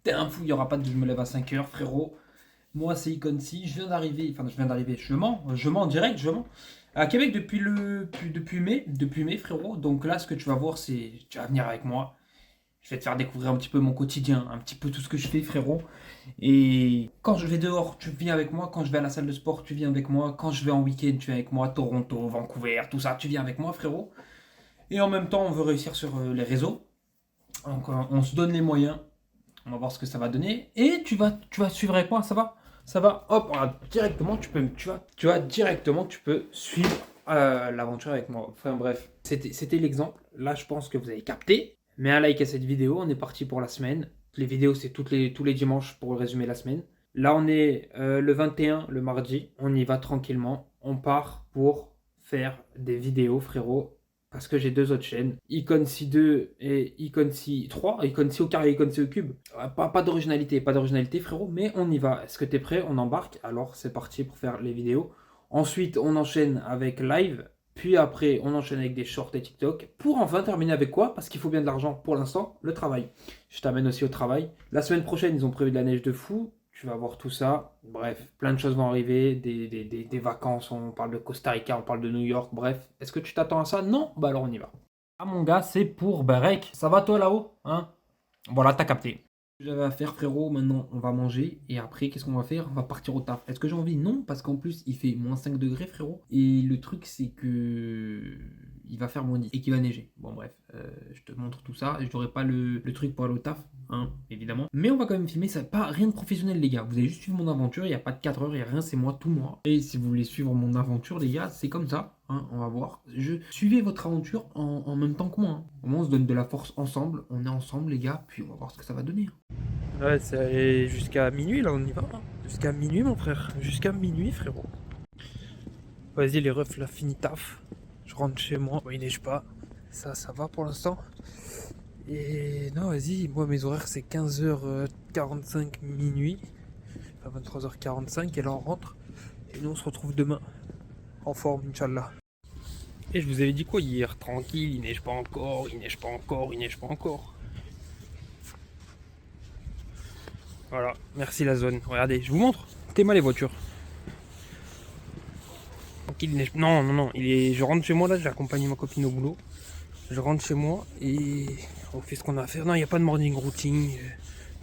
T'es un fou, il n'y aura pas de je me lève à 5 heures, frérot. Moi, c'est Iconsi, je mens en direct, je mens. À Québec depuis mai, frérot. Donc là, ce que tu vas voir, c'est, tu vas venir avec moi. Je vais te faire découvrir un petit peu mon quotidien, un petit peu tout ce que je fais, frérot. Et quand je vais dehors, tu viens avec moi. Quand je vais à la salle de sport, tu viens avec moi. Quand je vais en week-end, tu viens avec moi. Toronto, Vancouver, tout ça, tu viens avec moi, frérot. Et en même temps, on veut réussir sur les réseaux. Donc, on se donne les moyens. On va voir ce que ça va donner. Et tu vas suivre avec moi, ça va? Ça va? Hop, voilà, directement, tu peux suivre l'aventure avec moi. Enfin bref, c'était l'exemple. Là, je pense que vous avez capté. Mets un like à cette vidéo. On est parti pour la semaine. Les vidéos, c'est tous les dimanches pour résumer la semaine. Là, on est le 21, le mardi. On y va tranquillement. On part pour faire des vidéos, frérot. Parce que j'ai deux autres chaînes, Iconsi 2 et Iconsi 3, Iconsi au carré, Iconsi au cube. Pas d'originalité frérot, mais on y va. Est-ce que t'es prêt? On embarque. Alors c'est parti pour faire les vidéos. Ensuite on enchaîne avec live, puis après on enchaîne avec des shorts et TikTok. Pour enfin terminer avec quoi? Parce qu'il faut bien de l'argent pour l'instant, le travail. Je t'amène aussi au travail. La semaine prochaine ils ont prévu de la neige de fou. Tu vas voir tout ça. Bref, plein de choses vont arriver. Des vacances, on parle de Costa Rica, on parle de New York. Bref, est-ce que tu t'attends à ça? Non? Bah alors on y va. Ah mon gars, c'est pour Barek. Ça va toi là-haut? Hein? Voilà, t'as capté. J'avais à faire frérot, maintenant on va manger et après qu'est-ce qu'on va faire? On va partir au taf. Est-ce que j'ai envie? Non, parce qu'en plus il fait moins 5 degrés frérot. Et le truc c'est que il va faire moins 10 et qu'il va neiger. Bon bref, je te montre tout ça. Je n'aurai pas le truc pour aller au taf, hein, évidemment. Mais on va quand même filmer, ça pas rien de professionnel les gars. Vous allez juste suivre mon aventure, il n'y a pas de 4 heures, il n'y a rien, c'est moi tout moi. Et si vous voulez suivre mon aventure les gars, c'est comme ça. Hein, on va voir. Suivez votre aventure en même temps que moi. Hein. Au moins on se donne de la force ensemble. On est ensemble les gars, puis on va voir ce que ça va donner. Ouais, c'est jusqu'à minuit là, on y va. Hein. Jusqu'à minuit mon frère. Jusqu'à minuit frérot. Vas-y les refs, là fini taf. Je rentre chez moi. Bon, il neige pas. Ça va pour l'instant. Et non, vas-y, moi mes horaires c'est 15h45 minuit. Enfin 23h45 et là on rentre. Et nous on se retrouve demain. En forme, Inch'Allah. Et je vous avais dit quoi hier? Tranquille, il neige pas encore, il neige pas encore, il neige pas encore. Voilà, merci la zone. Regardez, je vous montre. Téma les voitures. Tranquille, il neige. Non, non, non. Je rentre chez moi là, j'ai accompagné ma copine au boulot. Je rentre chez moi et on fait ce qu'on a à faire. Non, il n'y a pas de morning routine.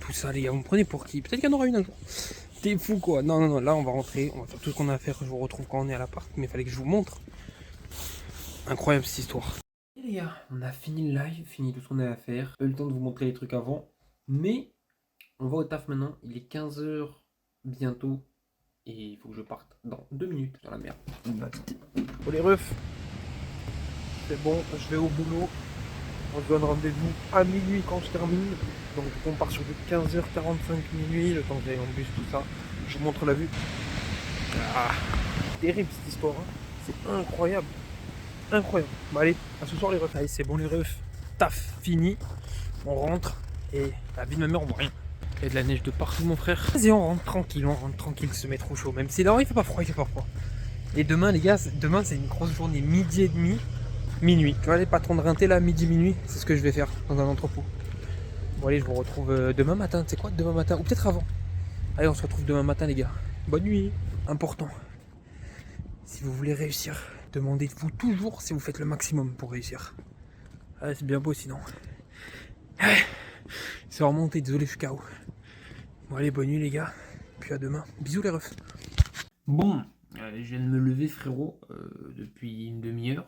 Tout ça, les gars, vous me prenez pour qui? Peut-être qu'il y en aura une un jour. T'es fou quoi. Non, non, non, là on va rentrer, on va faire tout ce qu'on a à faire. Je vous retrouve quand on est à l'appart, mais il fallait que je vous montre. Incroyable cette histoire. Et les gars, on a fini le live, fini tout ce qu'on a à faire. Pas eu le temps de vous montrer les trucs avant, mais on va au taf maintenant. Il est 15h bientôt et il faut que je parte dans 2 minutes dans la merde. Pour les refs, c'est bon, je vais au boulot. On se donne rendez-vous à minuit quand je termine. Donc on part sur du 15h45 minuit, le temps que j'aille en bus, tout ça. Je vous montre la vue. Ah, terrible cette histoire, hein. C'est incroyable. Incroyable. Bon allez, à ce soir les refs. Allez, c'est bon les refs. Taf, fini. On rentre et la vie de ma mère, on voit rien. Il y a de la neige de partout mon frère. Vas-y, on rentre tranquille, se met trop chaud. Même si là, il fait pas froid, il fait pas froid. Et demain les gars, demain c'est une grosse journée, midi et demi. Minuit. Tu vois les patrons de Rinté là, midi, minuit, c'est ce que je vais faire dans un entrepôt. Bon allez, je vous retrouve demain matin, tu sais quoi, demain matin, ou peut-être avant. Allez, on se retrouve demain matin les gars. Bonne nuit. Important. Si vous voulez réussir, demandez-vous toujours si vous faites le maximum pour réussir. Ah, c'est bien beau sinon. C'est remonté, désolé, je suis KO. Bon allez, bonne nuit les gars. Puis à demain. Bisous les refs. Bon, je viens de me lever frérot depuis une demi-heure.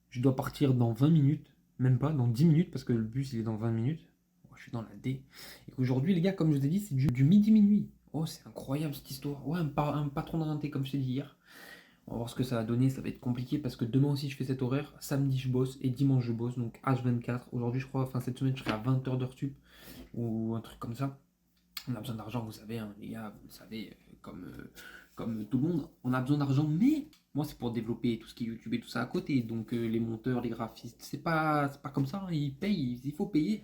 Je dois partir dans 20 minutes, même pas, dans 10 minutes, parce que le bus il est dans 20 minutes. Je suis dans la D. Et aujourd'hui, les gars, comme je vous ai dit, c'est du midi-minuit. Oh, c'est incroyable cette histoire. Ouais, un patron de renté, comme je t'ai dit hier. On va voir ce que ça va donner. Ça va être compliqué parce que demain aussi, je fais cet horaire. Samedi, je bosse et dimanche, je bosse. Donc H24. Aujourd'hui, je crois, enfin cette semaine, je serai à 20 heures d'heure sup ou un truc comme ça. On a besoin d'argent, vous savez, hein, les gars, vous savez, comme tout le monde, on a besoin d'argent, mais moi c'est pour développer tout ce qui est YouTube et tout ça à côté. Donc les monteurs, les graphistes, c'est pas comme ça, hein, ils payent, il faut payer,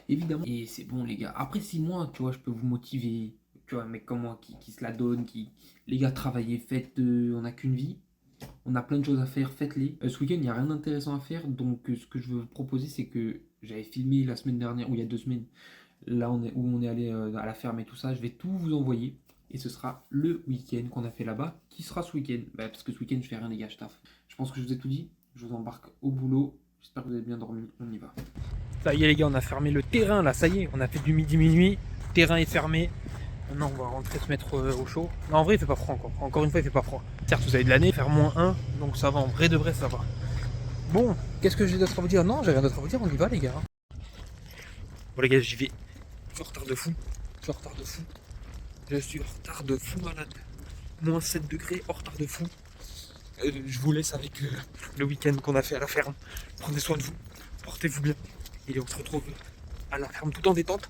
évidemment. Et c'est bon les gars, après 6 mois, tu vois, je peux vous motiver, tu vois, un mec comme moi qui se la donne, les gars, travaillez, faites, on n'a qu'une vie. On a plein de choses à faire, faites-les. Ce week-end, il n'y a rien d'intéressant à faire, donc ce que je veux vous proposer, c'est que j'avais filmé la semaine dernière, ou il y a 2 semaines, là où on est allé à la ferme et tout ça. Je vais tout vous envoyer. Et ce sera le week-end qu'on a fait là-bas. Qui sera ce week-end? Parce que ce week-end, je fais rien, les gars, je taffe. Je pense que je vous ai tout dit. Je vous embarque au boulot. J'espère que vous avez bien dormi. On y va. Ça y est, les gars, on a fermé le terrain là. Ça y est, on a fait du midi minuit. Le terrain est fermé. Maintenant, on va rentrer se mettre au chaud. Non, en vrai, il fait pas froid encore. Encore une fois, il fait pas froid. Certes, vous avez de l'année, faire -1. Donc ça va, en vrai de vrai, ça va. Bon, qu'est-ce que j'ai d'autre à vous dire? Non, j'ai rien d'autre à vous dire. On y va, les gars. Bon, les gars, j'y vais. Je suis en retard de fou. Je suis en retard de fou. Je suis en retard de fou, malade. -7 degrés, en retard de fou. Je vous laisse avec le week-end qu'on a fait à la ferme. Prenez soin de vous, portez-vous bien. Et on se retrouve à la ferme tout en détente.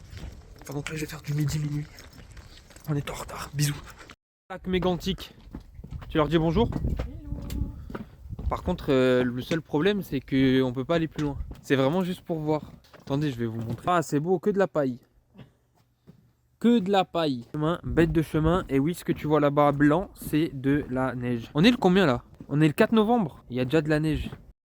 Pendant que là, je vais faire du midi minuit. On est en retard. Bisous. Tac, mégantique. Tu leur dis bonjour? Par contre, le seul problème, c'est qu'on peut pas aller plus loin. C'est vraiment juste pour voir. Attendez, je vais vous montrer. Ah, c'est beau, que de la paille. Que de la paille. Bête de chemin. Et oui, ce que tu vois là-bas blanc, c'est de la neige. On est le combien là? On est le 4 novembre. Il y a déjà de la neige.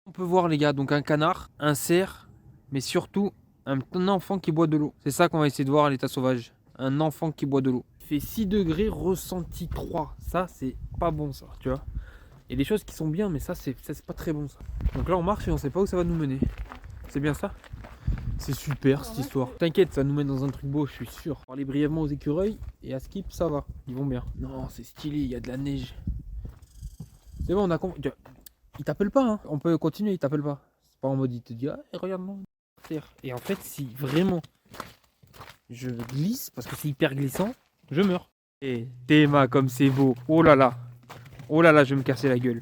On peut voir, les gars, donc un canard, un cerf, mais surtout un enfant qui boit de l'eau. C'est ça qu'on va essayer de voir à l'état sauvage. Un enfant qui boit de l'eau. Il fait 6 degrés, ressenti 3. Ça, c'est pas bon, ça, tu vois. Il y a des choses qui sont bien, mais ça, c'est pas très bon, ça. Donc là, on marche et on sait pas où ça va nous mener. C'est bien ça? C'est super cette histoire. T'inquiète, ça nous mène dans un truc beau, je suis sûr. Parler brièvement aux écureuils et à Skip, ça va. Ils vont bien. Non, c'est stylé, il y a de la neige. C'est bon, on a compris. Il t'appelle pas, hein. On peut continuer, il t'appelle pas. C'est pas en mode il te dit, ah, regarde-moi. Et en fait, si vraiment je glisse, parce que c'est hyper glissant, je meurs. Et Théma, comme c'est beau. Oh là là. Oh là là, je vais me casser la gueule.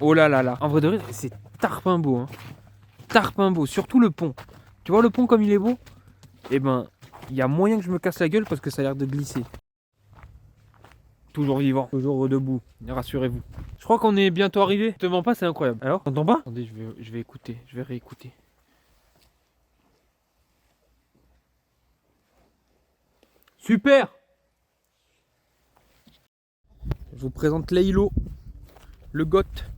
Oh là là là. En vrai de vrai, c'est tarpin beau, hein. Tarpin beau, surtout le pont. Tu vois le pont comme il est beau? Eh ben, il y a moyen que je me casse la gueule parce que ça a l'air de glisser. Toujours vivant, toujours debout, rassurez-vous. Je crois qu'on est bientôt arrivé. Je te mens pas, c'est incroyable. Alors, t'entends pas? Attendez, je vais écouter, je vais réécouter. Super! Je vous présente Laylo, le goth.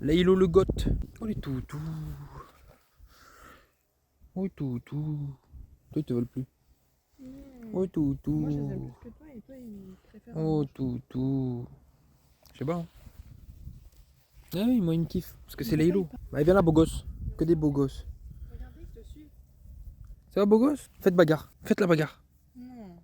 Laylo le goth. Oh les toutous. Oh toutou. Toi, ils te veulent plus. Oh toutou. Moi, je les aime plus que toi et toi, ils préfèrent. Oh toutou. Je sais pas. Hein. Ah oui, moi il me kiffe. Parce que c'est Laylo. Bah, viens là, beau gosse. Que des beaux gosses. Regardez, ils te suivent. Ça va, beau gosse? Faites bagarre. Faites la bagarre. Non.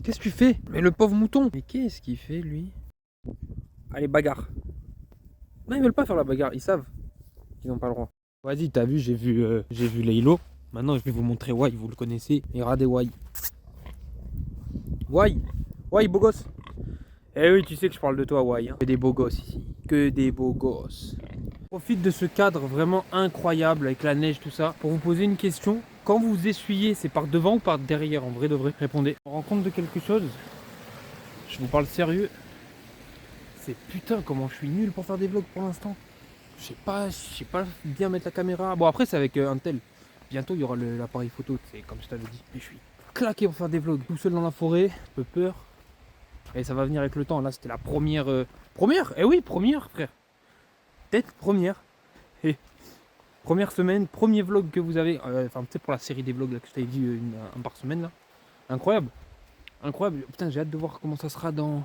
Qu'est-ce que tu fais? Mais le pauvre mouton. Mais qu'est-ce qu'il fait, lui? Allez, bagarre. Non, ils veulent pas faire la bagarre. Ils savent qu'ils n'ont pas le droit. Vas-y, t'as vu, j'ai vu Laylo. Maintenant, je vais vous montrer Wai. Vous le connaissez. Et regardez Wai. Wai. Wai, beau gosse. Eh oui, tu sais que je parle de toi, Wai. Hein. Que des beaux gosses ici. Que des beaux gosses. Profite de ce cadre vraiment incroyable avec la neige, tout ça, pour vous poser une question. Quand vous essuyez, c'est par devant ou par derrière? En vrai de vrai, répondez. On rend compte de quelque chose. Je vous parle sérieux. C'est putain comment je suis nul pour faire des vlogs pour l'instant. Je sais pas bien mettre la caméra. Bon après c'est avec un tel. Bientôt il y aura l'appareil photo, c'est comme je t'avais dit. Mais je suis claqué pour faire des vlogs. Tout seul dans la forêt, un peu peur. Et ça va venir avec le temps. Là c'était la première. Première? Eh oui, première frère. Peut-être première. Et première semaine, premier vlog que vous avez. Enfin peut-être pour la série des vlogs là, que je t'avais dit un par semaine là. Incroyable. Incroyable. Putain j'ai hâte de voir comment ça sera dans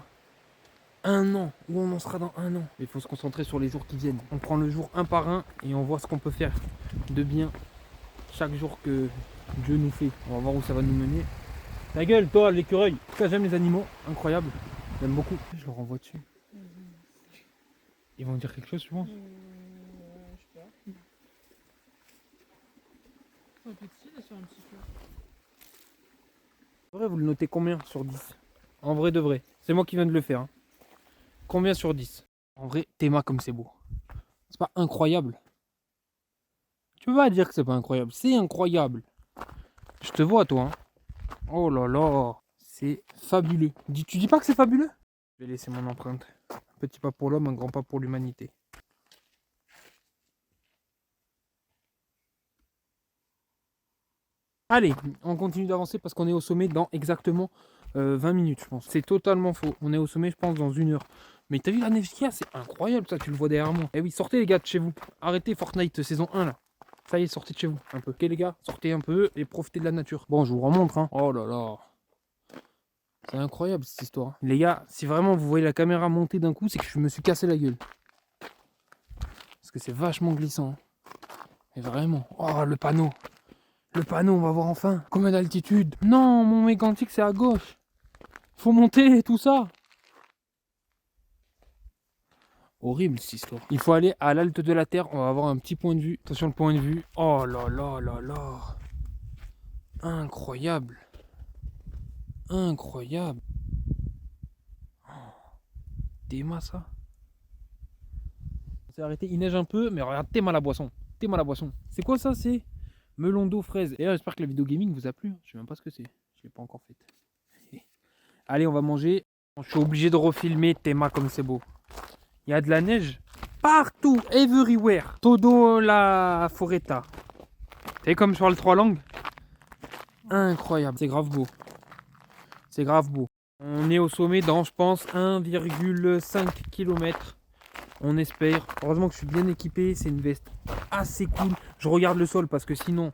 un an, où on en sera dans un an. Il faut se concentrer sur les jours qui viennent. On prend le jour un par un et on voit ce qu'on peut faire de bien chaque jour que Dieu nous fait. On va voir où ça va nous mener. Ta gueule, toi, l'écureuil. En tout cas, j'aime les animaux, incroyable. J'aime beaucoup. Je leur envoie dessus. Ils vont dire quelque chose, tu penses? Je sais pas. Un petit, là, sur un petit peu. En vrai, vous le notez combien sur 10? En vrai de vrai. C'est moi qui viens de le faire. Hein. Combien sur 10? En vrai, Théma comme c'est beau. C'est pas incroyable? Tu peux pas dire que c'est pas incroyable. C'est incroyable. Je te vois, toi. Hein. Oh là là. C'est fabuleux. Tu dis pas que c'est fabuleux? Je vais laisser mon empreinte. Un petit pas pour l'homme, un grand pas pour l'humanité. Allez, on continue d'avancer parce qu'on est au sommet dans exactement 20 minutes, je pense. C'est totalement faux. On est au sommet, je pense, dans 1 heure. Mais t'as vu la neige qu'il y a? C'est incroyable ça, tu le vois derrière moi. Eh oui, sortez les gars de chez vous. Arrêtez Fortnite saison 1 là. Ça y est, sortez de chez vous un peu. Ok les gars, sortez un peu et profitez de la nature. Bon, je vous remontre hein. Oh là là. C'est incroyable cette histoire. Les gars, si vraiment vous voyez la caméra monter d'un coup, c'est que je me suis cassé la gueule. Parce que c'est vachement glissant. Et vraiment. Oh le panneau. Le panneau, on va voir enfin. Combien d'altitude? Non, mon mégantic c'est à gauche. Faut monter tout ça. Horrible cette histoire. Il faut aller à l'halte de la Terre, on va avoir un petit point de vue. Attention le point de vue. Oh là là là là. Incroyable. Incroyable. Oh, Théma ça. On s'est arrêté, il neige un peu, mais regarde, Théma la boisson. Théma la boisson. C'est quoi ça? C'est melon d'eau fraise. Et là j'espère que la vidéo gaming vous a plu. Je sais même pas ce que c'est. Je l'ai pas encore faite. Allez, on va manger. Je suis obligé de refilmer Théma comme c'est beau. Il y a de la neige partout, everywhere. Todo la foreta. C'est comme sur le 3 langues. Incroyable, c'est grave beau. C'est grave beau. On est au sommet dans, je pense, 1,5 km. On espère. Heureusement que je suis bien équipé. C'est une veste assez cool. Je regarde le sol parce que sinon,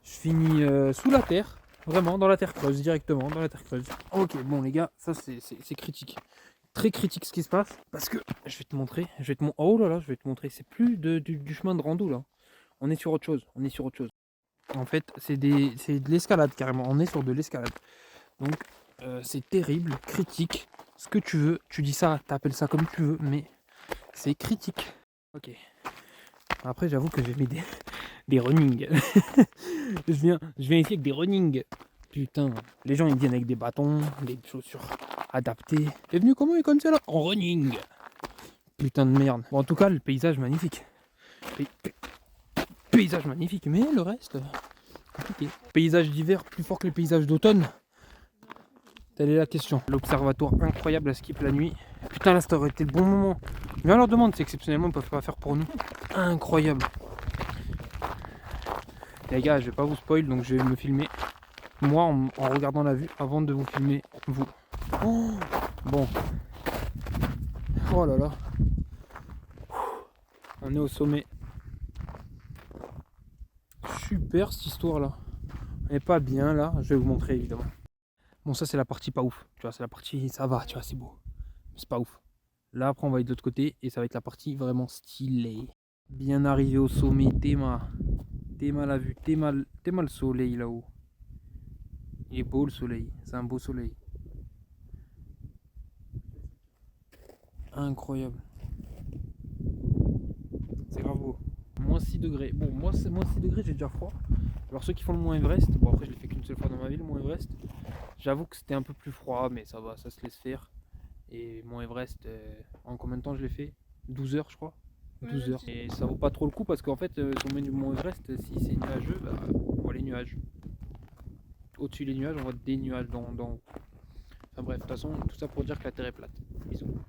je finis sous la terre. Vraiment, dans la terre creuse, directement, dans la terre creuse. Ok, bon les gars, ça c'est critique. Très critique ce qui se passe. Parce que, je vais te montrer. Oh là là, je vais te montrer. C'est plus du chemin de rando là. On est sur autre chose. On est sur autre chose. En fait, c'est de l'escalade carrément. On est sur de l'escalade. Donc, c'est terrible, critique. Ce que tu veux, tu dis ça, t'appelles ça comme tu veux, mais c'est critique. Ok. Après, j'avoue que j'ai mis des running. je viens ici avec des running. Putain, les gens ils viennent avec des bâtons, des chaussures adaptées. T'es venu comment et comme ça là? En running. Putain de merde. Bon, en tout cas, le paysage magnifique. Paysage magnifique, mais le reste, compliqué. Paysage d'hiver plus fort que les paysages d'automne. Telle est la question. L'observatoire incroyable à skip la nuit. Putain, là, ça aurait été le bon moment. Viens leur demande si exceptionnellement ils peuvent pas faire pour nous. Incroyable. Les gars, je vais pas vous spoil, donc je vais me filmer moi en regardant la vue avant de vous filmer vous. Oh, bon. Oh là là. On est au sommet. Super cette histoire là. On n'est pas bien là. Je vais vous montrer évidemment. Bon, ça c'est la partie pas ouf. Tu vois, c'est la partie ça va, tu vois, c'est beau. Mais c'est pas ouf. Là après on va aller de l'autre côté et ça va être la partie vraiment stylée. Bien arrivé au sommet, Théma. Théma la vue, Théma le soleil là-haut. Il est beau le soleil, c'est un beau soleil. Incroyable. C'est grave beau. Moins 6 degrés. Bon, moi c'est moins 6 degrés, j'ai déjà froid. Alors ceux qui font le Mont Everest, bon après je l'ai fait qu'une seule fois dans ma vie le Mont Everest. J'avoue que c'était un peu plus froid, mais ça va, ça se laisse faire. Et Mont Everest, en combien de temps je l'ai fait? 12 heures je crois. 12 heures. Et ça vaut pas trop le coup parce qu'en fait, sommet du Mont Everest, si c'est nuageux, bah, on voit les nuages. Au-dessus des nuages, on voit des nuages dans haut. Enfin bref, de toute façon, tout ça pour dire que la Terre est plate. Bisous.